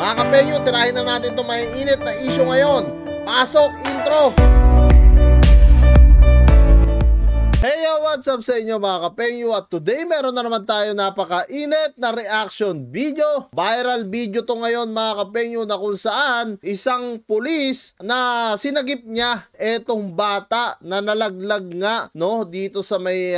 Mga kapenyo, tirahin na natin itong may init na issue ngayon. Pasok, intro! Hey yo, what's up sa inyo mga kapenyo? At today meron na naman tayo napaka-init na reaction video. Viral video to ngayon mga kapenyo, na kung saan isang pulis na sinagip niya etong bata na nalaglag nga no dito sa may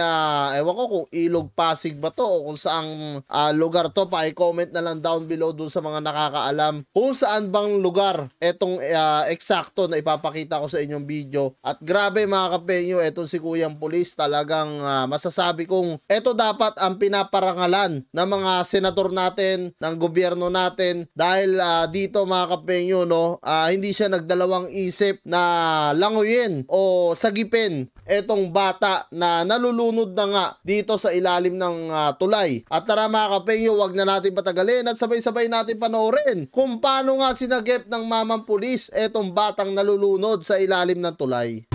ewan ko kung Ilog Pasig ba to o kung saang lugar to. Pa-comment na lang down below dun sa mga nakakaalam kung saan bang lugar etong eksakto na ipapakita ko sa inyong video. At grabe mga kapenyo, etong si Kuyang Pulis, talagang masasabi kong ito dapat ang pinaparangalan ng mga senador natin, ng gobyerno natin, dahil dito mga kapenyo no, hindi siya nagdalawang isip na languyin o sagipin etong bata na nalulunod na nga dito sa ilalim ng tulay. At tara mga kapenyo, wag na natin patagalin at sabay-sabay natin panoorin kung paano nga sinagip ng mamang pulis etong batang nalulunod sa ilalim ng tulay.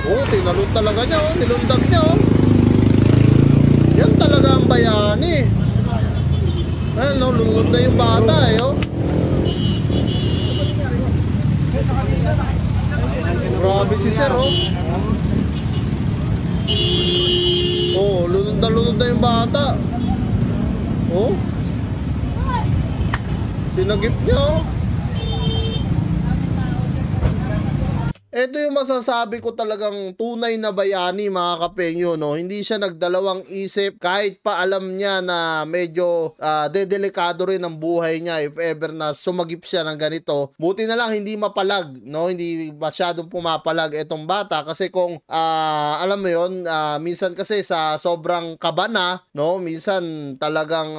Oh, tinalon talaga niya, oh. Nilundag niya, oh. Yan talaga ang bayani. Ayun, no, lunod na yung bata, eh, oh. Grabe si sir, oh. Oh, lunod na yung bata. Oh. Sinagip niya, oh. Ito yung masasabi ko talagang tunay na bayani mga kapenyo no. Hindi siya nagdalawang isip kahit pa alam niya na medyo dedelikado rin ang buhay niya if ever na sumagip siya ng ganito. Buti na lang hindi mapalag no, hindi masyadong pumapalag itong bata kasi kung alam mo yon, minsan kasi sa sobrang kaba na no, minsan talagang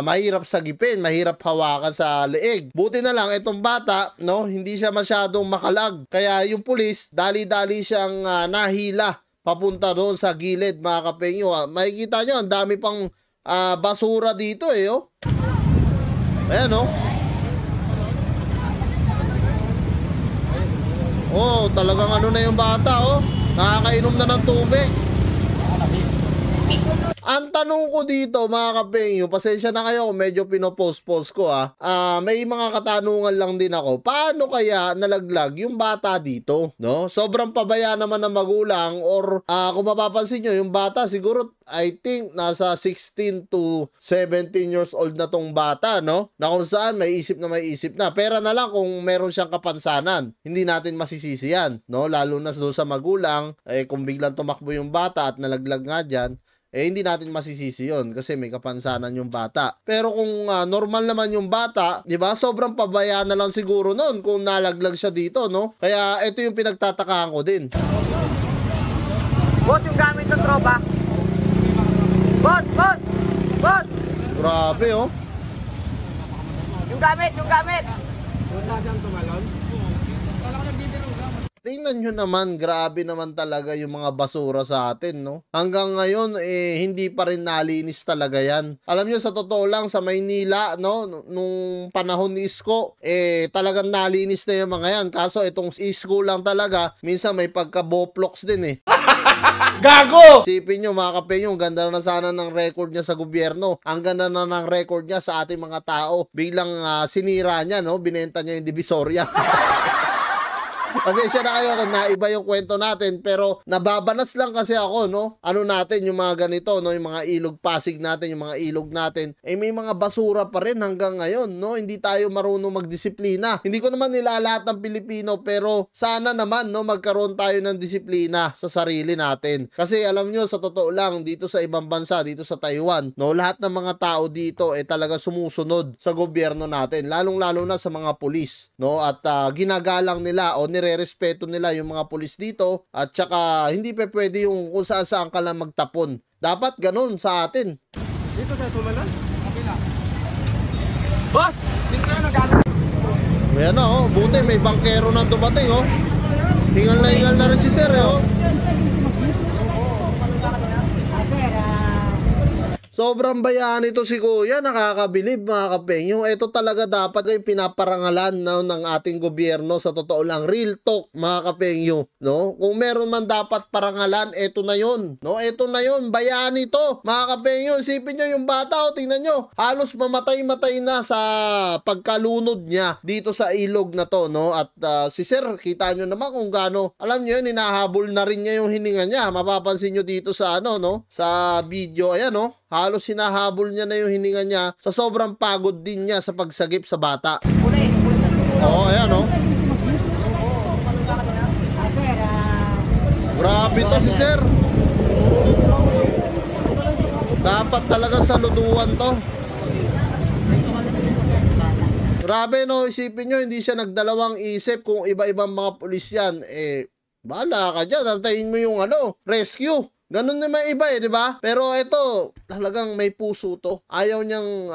mahirap sagipin, mahirap hawakan sa leeg. Buti na lang itong bata no, hindi siya masyadong makalag. Kaya yung pulis, dali-dali siyang nahila papunta doon sa gilid mga kapenyo. Makikita nyo, ang dami pang basura dito eh. Oh. Ayan oh. Oh, talagang ano na yung bata oh. Nakakainom na ng tubig. Ang tanong ko dito mga kapenyo, pasensya na kayo kung medyo pinopost-post ko may mga katanungan lang din ako. Paano kaya nalaglag yung bata dito? No? Sobrang pabaya naman ng magulang or kung mapapansin nyo, yung bata siguro I think nasa 16 to 17 years old na tong bata, no? Na kung saan may isip na. Pera na lang kung meron siyang kapansanan. Hindi natin masisisi yan, no? Lalo na doon sa magulang, kung biglang tumakbo yung bata at nalaglag nga dyan, hindi natin masisisi yun kasi may kapansanan yung bata. Pero kung normal naman yung bata, di ba? Sobrang pabaya na lang siguro nun kung nalaglag siya dito, no? Kaya ito yung pinagtatakahan ko din. Boss, yung gamit ng tropa. Boss! Grabe, oh. Yung gamit! Tingnan nyo naman, grabe naman talaga yung mga basura sa atin, no? Hanggang ngayon, hindi pa rin nalinis talaga yan. Alam nyo, sa totoo lang, sa Maynila, no? Nung panahon ni Isko, talagang nalinis na yung mga yan. Kaso, itong Isko lang talaga, minsan may pagka-boplox din, eh. Gago! Sipin nyo, mga kapenyo, ang ganda na sana ng record niya sa gobyerno. Ang ganda na ng record niya sa ating mga tao. Biglang sinira niya, no? Binenta niya yung Divisoria. Kasi siya na kayo kung naiba yung kwento natin, pero nababanas lang kasi ako, no? Ano natin, yung mga ganito, no? Yung mga Ilog Pasig natin, yung mga ilog natin, may mga basura pa rin hanggang ngayon, no? Hindi tayo marunong magdisiplina. Hindi ko naman nilalahat ng Pilipino, pero sana naman, no? Magkaroon tayo ng disiplina sa sarili natin. Kasi alam nyo, sa totoo lang, dito sa ibang bansa, dito sa Taiwan, no? Lahat ng mga tao dito, talaga sumusunod sa gobyerno natin, lalong-lalo na sa mga pulis, no? At ginagalang nila o respeto nila yung mga pulis dito at saka hindi pa pwede yung kung saan ka lang magtapon. Dapat ganun sa atin. Dito sa Tumalan? Okay na. Boss! Dito na nag-alas. Ayan na oh, buti may bangkero na dumating oh. Hingal na rin si sir oh. Sobrang bayani to si Kuya, nakakabilib mga kapengyo. Ito talaga dapat yung pinaparangalan ng ating gobyerno, sa totoo lang. Real talk mga kapengyo, no? Kung meron man dapat parangalan, ito na yun, no? Ito na yun, bayani to mga kapengyo. Isipin nyo yung bata, tingnan nyo, halos mamatay-matay na sa pagkalunod niya dito sa ilog na to, no? At si sir, kita nyo naman kung gaano, alam nyo yun, hinahabol na rin niya yung hininga niya. Mapapansin nyo dito sa no? Sa video, ayan, no? Halos hinahabol niya na yung hininga niya sa sobrang pagod din niya sa pagsagip sa bata. Oo, ayan, no? Grabe to si sir. Dapat talaga saluduan to. Grabe, no? Isipin nyo, hindi siya nagdalawang isip kung iba-ibang mga pulis yan. Bahala ka dyan. Antayin mo yung rescue. Ganun naman iba di ba? Pero ito, talagang may puso to. Ayaw niyang,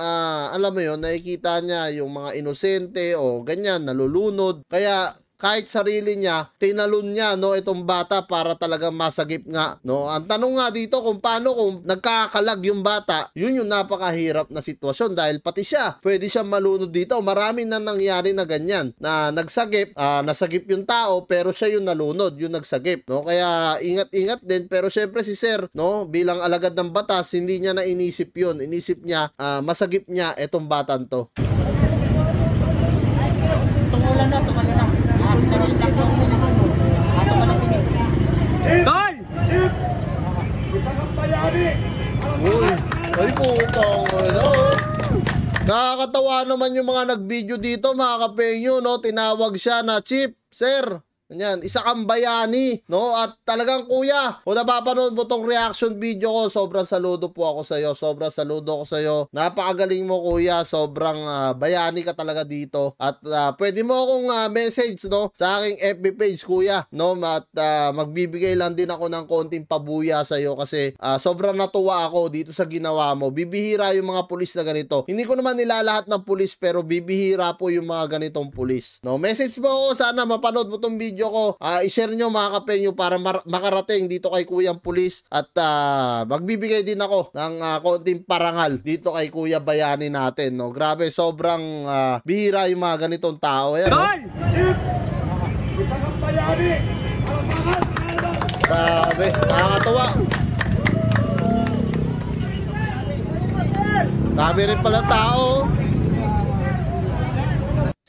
alam mo yun, nakikita niya yung mga inosente o ganyan, nalulunod. Kaya kahit sarili niya, tinalon niya, no, itong bata para talagang masagip nga, no. Ang tanong nga dito kung paano kung nagkakalag yung bata, yun yung napakahirap na sitwasyon dahil pati siya, pwede siyang malunod dito. Marami na nangyari na ganyan, na nagsagip, nasagip yung tao pero siya yung nalunod, yung nagsagip, no. Kaya ingat-ingat din, pero syempre si sir, no, bilang alagad ng batas, hindi niya na inisip yun. Inisip niya, masagip niya itong batang to. Tumulan na. Tol! Isa kang bayani! Uy, ay putang nakakatawa naman yung mga nag-video dito mga kapengyo, no? Tinawag siya na Chief, Sir. Ganyan, isa kang bayani, no? At talagang kuya, kung napapanood mo tong reaction video ko, sobrang saludo po ako sa iyo. Sobrang saludo ako sa iyo. Napakagaling mo kuya, sobrang bayani ka talaga dito. At pwede mo akong message, no, sa aking FB page kuya, no? At magbibigay lang din ako ng konting pabuya sa iyo kasi sobrang natuwa ako dito sa ginawa mo. Bibihira yung mga pulis na ganito. Hindi ko naman nilalahat ng pulis pero bibihira po yung mga ganitong pulis, no? Message mo ako, sana mapanood mo tong video ko, i-share nyo mga kapengyo para makarating dito kay Kuyang Pulis at magbibigay din ako ng konting parangal dito kay Kuya Bayani natin, no? Grabe, sobrang bihira yung mga ganitong tao. Ayan, no? Isa kang bayani! Grabe, nakakatawa. Dami rin pala tao.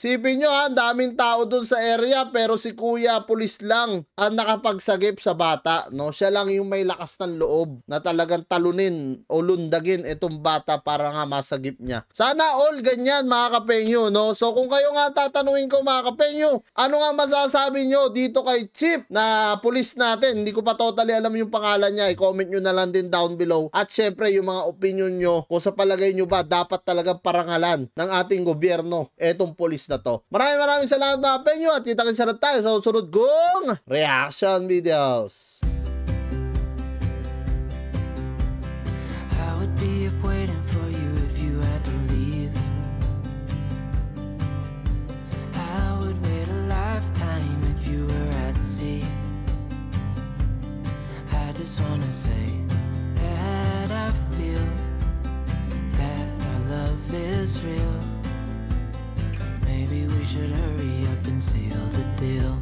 Sipin nyo ang daming tao dun sa area pero si Kuya Pulis lang ang nakapagsagip sa bata, no? Siya lang yung may lakas ng loob na talagang talunin o lundagin itong bata para nga masagip niya. Sana all ganyan mga kapengyo, no? So kung kayo nga tatanungin ko mga kapengyo, ano nga masasabi nyo dito kay Chief na pulis natin? Hindi ko pa totally alam yung pangalan niya. I-comment nyo na lang din down below. At syempre yung mga opinion nyo kung sa palagay nyo ba dapat talagang parangalan ng ating gobyerno etong pulis na to. Maraming salamat mga penyo at kita-kitsa na tayo sa susunod kong reaction videos. I would be up waiting for you if you had to leave. I would wait a lifetime if you were at sea. I just wanna say that I feel that our love is real. Maybe we should hurry up and seal the deal.